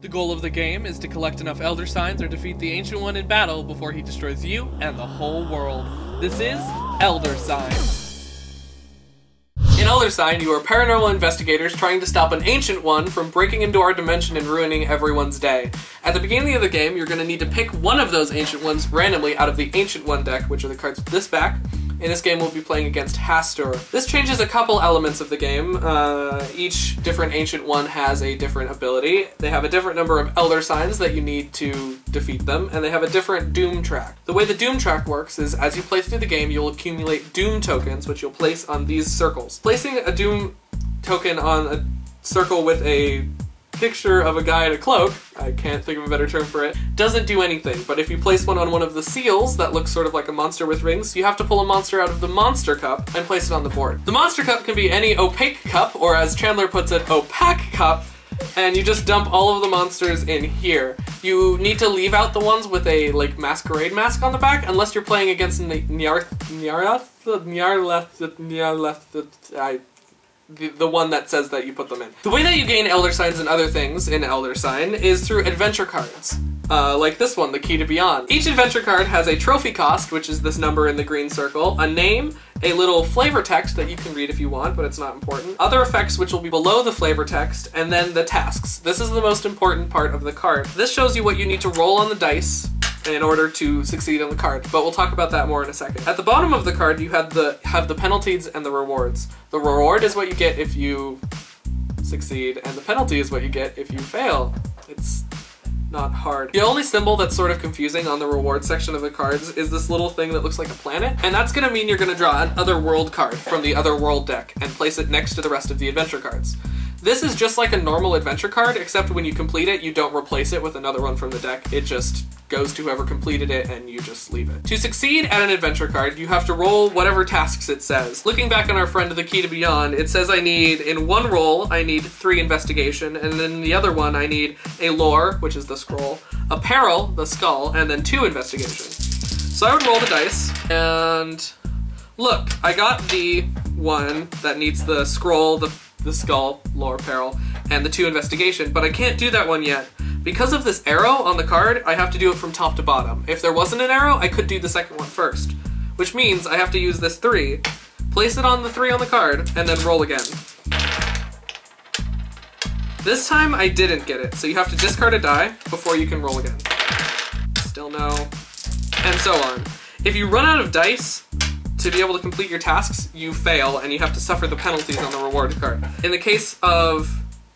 The goal of the game is to collect enough Elder Signs or defeat the Ancient One in battle before he destroys you and the whole world. This is Elder Sign. In Elder Sign, you are paranormal investigators trying to stop an Ancient One from breaking into our dimension and ruining everyone's day. At the beginning of the game, you're going to need to pick one of those Ancient Ones randomly out of the Ancient One deck, which are the cards with this back. In this game, we'll be playing against Hastur. This changes a couple elements of the game. Each different Ancient One has a different ability. They have a different number of Elder Signs that you need to defeat them, and they have a different Doom track. The way the Doom track works is as you play through the game, you'll accumulate Doom tokens, which you'll place on these circles. Placing a Doom token on a circle with a picture of a guy in a cloak, I can't think of a better term for it, doesn't do anything. But if you place one on one of the seals that looks sort of like a monster with rings, you have to pull a monster out of the monster cup and place it on the board. The monster cup can be any opaque cup, or as Chandler puts it, opaque cup, and you just dump all of the monsters in here. You need to leave out the ones with a like masquerade mask on the back, unless you're playing against the one that says that you put them in. The way that you gain Elder Signs and other things in Elder Sign is through adventure cards. Like this one, the Key to Beyond. Each adventure card has a trophy cost, which is this number in the green circle, a name, a little flavor text that you can read if you want, but it's not important, other effects which will be below the flavor text, and then the tasks. This is the most important part of the card. This shows you what you need to roll on the dice in order to succeed on the card, but we'll talk about that more in a second. At the bottom of the card, you have the penalties and the rewards. The reward is what you get if you succeed, and the penalty is what you get if you fail. It's not hard. The only symbol that's sort of confusing on the reward section of the cards is this little thing that looks like a planet, and that's gonna mean you're gonna draw an Otherworld card from the Otherworld deck and place it next to the rest of the adventure cards. This is just like a normal adventure card, except when you complete it, you don't replace it with another one from the deck. It just goes to whoever completed it and you just leave it. To succeed at an adventure card, you have to roll whatever tasks it says. Looking back on our friend The Key to Beyond, it says in one roll, I need 3 investigation, and then the other one I need a lore, which is the scroll, a peril, the skull, and then 2 investigation. So I would roll the dice, and look, I got the one that needs the scroll, the skull, lore, peril, and the 2 investigation, but I can't do that one yet. Because of this arrow on the card, I have to do it from top to bottom. If there wasn't an arrow, I could do the second one first, which means I have to use this 3, place it on the 3 on the card, and then roll again. This time I didn't get it, so you have to discard a die before you can roll again. Still no, and so on. If you run out of dice to be able to complete your tasks, you fail, and you have to suffer the penalties on the reward card. In the case of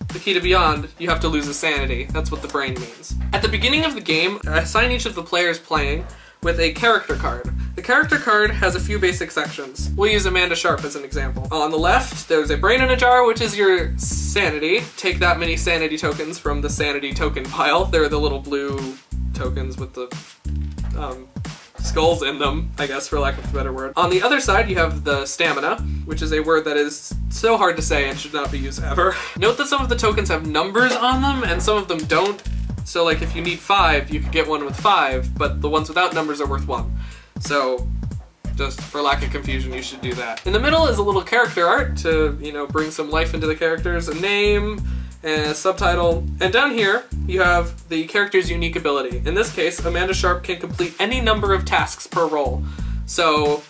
The Key to Beyond, you have to lose a sanity. That's what the brain means. At the beginning of the game, I assign each of the players playing with a character card. The character card has a few basic sections. We'll use Amanda Sharp as an example. On the left, there's a brain in a jar, which is your sanity. Take that many sanity tokens from the sanity token pile. They're the little blue tokens with the skulls in them, I guess, for lack of a better word. On the other side, you have the stamina, which is a word that is so hard to say and should not be used ever. Note that some of the tokens have numbers on them and some of them don't. So like if you need 5, you could get one with 5, but the ones without numbers are worth 1. So just for lack of confusion, you should do that. In the middle is a little character art to, you know, bring some life into the characters, a name, and a subtitle. And down here, you have the character's unique ability. In this case, Amanda Sharp can complete any number of tasks per roll. So,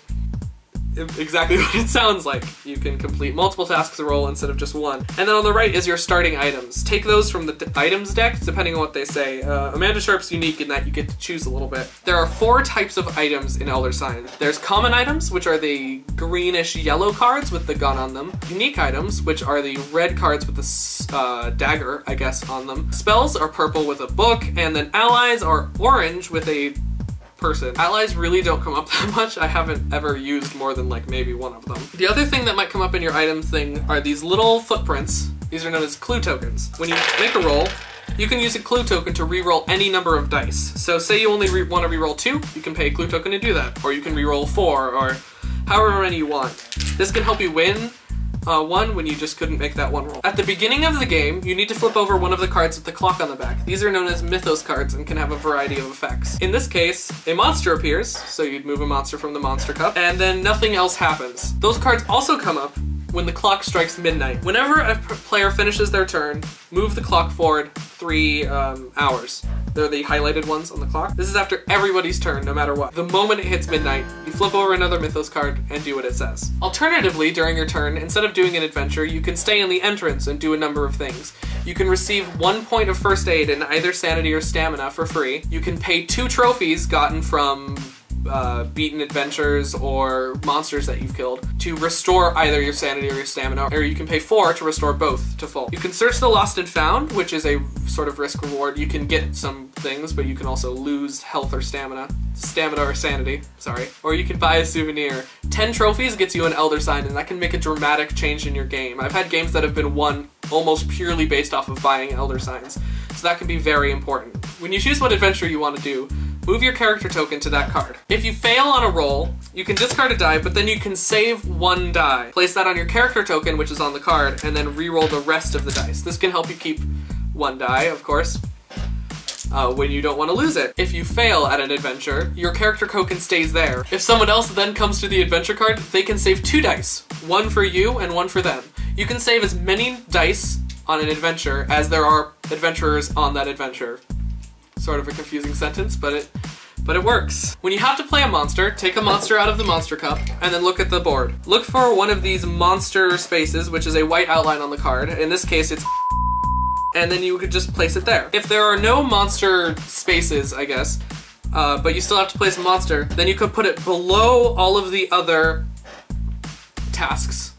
exactly what it sounds like. You can complete multiple tasks a roll instead of just one. And then on the right is your starting items. Take those from the items deck, depending on what they say. Amanda Sharp's unique in that you get to choose a little bit. There are 4 types of items in Elder Sign. There's common items, which are the greenish yellow cards with the gun on them. Unique items, which are the red cards with the dagger, I guess, on them. Spells are purple with a book, and then allies are orange with a person. Allies really don't come up that much. I haven't ever used more than like maybe one of them. The other thing that might come up in your item thing are these little footprints. These are known as clue tokens. When you make a roll, you can use a clue token to re-roll any number of dice. So say you only want to re-roll 2, you can pay a clue token to do that. Or you can re-roll 4, or however many you want. This can help you win 1 when you just couldn't make that one roll. At the beginning of the game, you need to flip over one of the cards with the clock on the back. These are known as mythos cards and can have a variety of effects. In this case, a monster appears, so you'd move a monster from the monster cup, and then nothing else happens. Those cards also come up when the clock strikes midnight. Whenever a player finishes their turn, move the clock forward 3 hours. They're the highlighted ones on the clock. This is after everybody's turn, no matter what. The moment it hits midnight, you flip over another Mythos card and do what it says. Alternatively, during your turn, instead of doing an adventure, you can stay in the entrance and do a number of things. You can receive 1 point of first aid in either sanity or stamina for free. You can pay 2 trophies gotten from beaten adventures or monsters that you've killed to restore either your sanity or your stamina, or you can pay 4 to restore both to full. You can search the lost and found, which is a sort of risk reward. You can get some things, but you can also lose health or stamina or sanity, sorry. Or you can buy a souvenir. 10 trophies gets you an Elder Sign, and that can make a dramatic change in your game. I've had games that have been won almost purely based off of buying Elder Signs, so that can be very important. When you choose what adventure you want to do, move your character token to that card. If you fail on a roll, you can discard a die, but then you can save 1 die. Place that on your character token, which is on the card, and then re-roll the rest of the dice. This can help you keep 1 die, of course, when you don't want to lose it. If you fail at an adventure, your character token stays there. If someone else then comes to the adventure card, they can save 2 dice. 1 for you and 1 for them. You can save as many dice on an adventure as there are adventurers on that adventure. Sort of a confusing sentence, but it works. When you have to play a monster, take a monster out of the monster cup and then look at the board. Look for one of these monster spaces, which is a white outline on the card. In this case, it's and then you could just place it there. If there are no monster spaces, I guess, but you still have to place a monster, then you could put it below all of the other tasks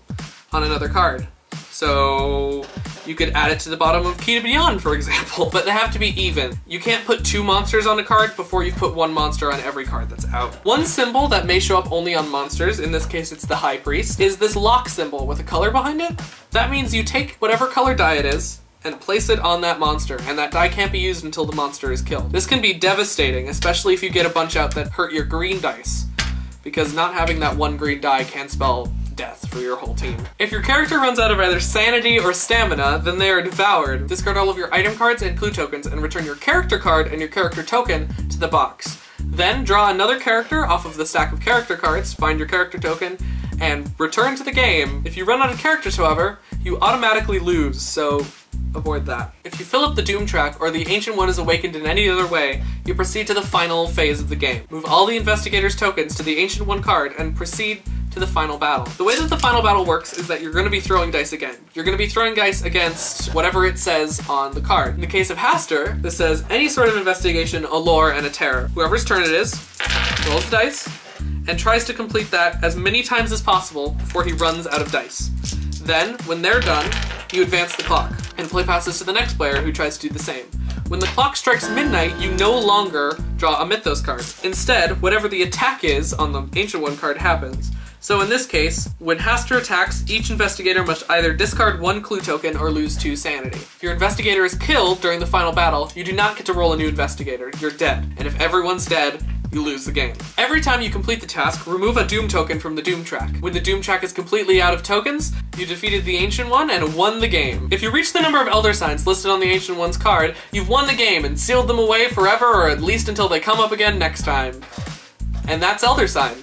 on another card. So you could add it to the bottom of Key to Beyond, for example, but they have to be even. You can't put 2 monsters on a card before you put 1 monster on every card that's out. One symbol that may show up only on monsters, in this case it's the High Priest, is this lock symbol with a color behind it. That means you take whatever color die it is and place it on that monster, and that die can't be used until the monster is killed. This can be devastating, especially if you get a bunch out that hurt your green dice, because not having that 1 green die can spell death for your whole team. If your character runs out of either sanity or stamina, then they are devoured. Discard all of your item cards and clue tokens and return your character card and your character token to the box. Then draw another character off of the stack of character cards, find your character token, and return to the game. If you run out of characters, however, you automatically lose, so avoid that. If you fill up the Doom track or the Ancient One is awakened in any other way, you proceed to the final phase of the game. Move all the Investigator's tokens to the Ancient One card and proceed to the final battle. The way that the final battle works is that you're going to be throwing dice again. You're going to be throwing dice against whatever it says on the card. In the case of Haster, this says any sort of investigation, a lore, and a terror. Whoever's turn it is, rolls the dice, and tries to complete that as many times as possible before he runs out of dice. Then, when they're done, you advance the clock, and play passes to the next player who tries to do the same. When the clock strikes midnight, you no longer draw a Mythos card. Instead, whatever the attack is on the Ancient One card happens. So in this case, when Haster attacks, each investigator must either discard 1 clue token or lose 2 sanity. If your investigator is killed during the final battle, you do not get to roll a new investigator. You're dead. And if everyone's dead, you lose the game. Every time you complete the task, remove a Doom token from the Doom track. When the Doom track is completely out of tokens, you defeated the Ancient One and won the game. If you reach the number of Elder Signs listed on the Ancient One's card, you've won the game and sealed them away forever, or at least until they come up again next time. And that's Elder Sign.